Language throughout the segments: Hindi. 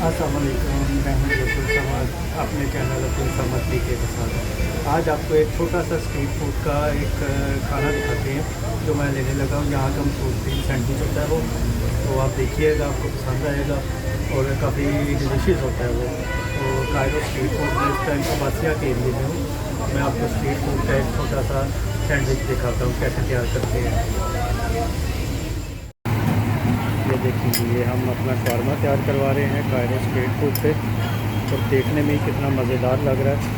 अस्सलाम वालेकुम, मैं हूं अब्दुल समद, अपने चैनल अब्दुल समद के साथ। आज आपको एक छोटा सा स्ट्रीट फूड का एक खाना दिखाते हैं जो मैं लेने लगा हूँ। यहाँ का मशहूर तीन सैंडविच होता है वो, तो आप देखिएगा, आपको पसंद आएगा और काफ़ी डिलीशियस होता है वो। तो कायरो स्ट्रीट फूड में इस टाइम अब्बासिया के एरिए में हूँ। मैं आपको स्ट्रीट फूड का एक छोटा सा सैंडविच दिखाता हूँ कैसे तैयार करते हैं। ये देखिए, ये हम अपना शौरमा तैयार करवा रहे हैं कायरो स्ट्रीट फूड पे, और देखने में ही कितना मज़ेदार लग रहा है,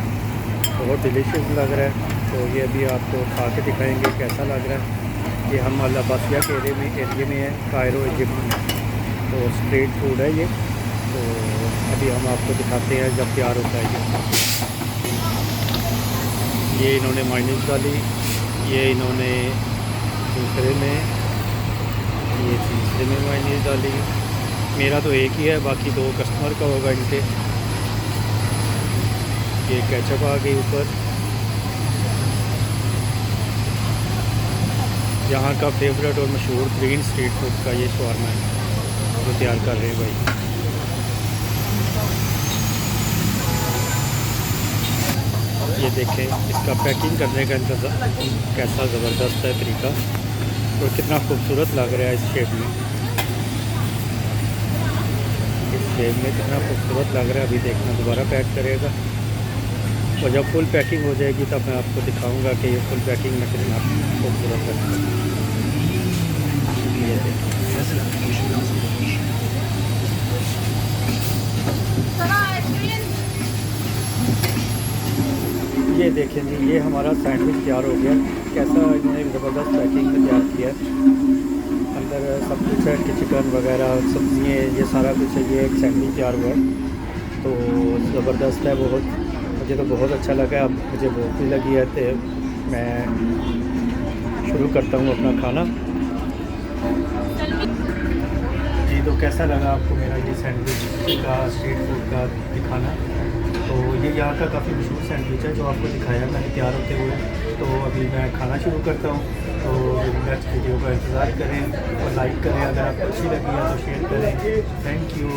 बहुत डिलीशियस लग रहा है। तो ये अभी आपको खा के दिखाएंगे कैसा लग रहा है। ये हम अल अब्बासिया के एरिए में है, कायरो इजिप्ट में। तो स्ट्रीट फूड है ये। तो अभी हम आपको दिखाते हैं जब तैयार होता है ये इन्होंने माइनीस डाली, ये इन्होंने दूसरे में, ये तीसरे में मायनीस डाली। मेरा तो एक ही है, बाकी दो कस्टमर का होगा इनके। ये केचप आ गई ऊपर। यहाँ का फेवरेट और मशहूर ग्रीन स्ट्रीट फूड का ये शौरमा है जो तैयार कर रहे हैं भाई। ये देखें, इसका पैकिंग करने का इंतज़ाम कैसा ज़बरदस्त है तरीका, और कितना खूबसूरत लग रहा है इस शेप में। इस शेप में कितना खूबसूरत लग रहा है। अभी देखना, दोबारा पैक करेगा और जब फुल पैकिंग हो जाएगी तब मैं आपको दिखाऊंगा कि ये फुल पैकिंग में कितना खूबसूरत है। ये देखें, ये देखें जी, ये हमारा सैंडविच तैयार हो गया। कैसा इन्होंने ज़बरदस्त पैकिंग में तैयार किया है। अंदर सब कुछ है, चिकन वगैरह, सब्जियाँ, ये सारा कुछ है। ये एक सैंडविच तैयार हुआ है, तो ज़बरदस्त है बहुत। मुझे तो बहुत अच्छा लगा, अब मुझे भूख भी लगी है, तो मैं शुरू करता हूँ अपना खाना। जी, तो कैसा लगा आपको मेरा ये सैंडविच का स्ट्रीट फूड का दिखाना। तो ये यहाँ का काफ़ी मशहूर सैंडविच है जो आपको दिखाया मैंने तैयार होते हुए। तो अभी मैं खाना शुरू करता हूँ। तो नेक्स्ट वीडियो का इंतज़ार करें और लाइक करें। अगर आपको अच्छी लगी है तो शेयर करें। Thank you.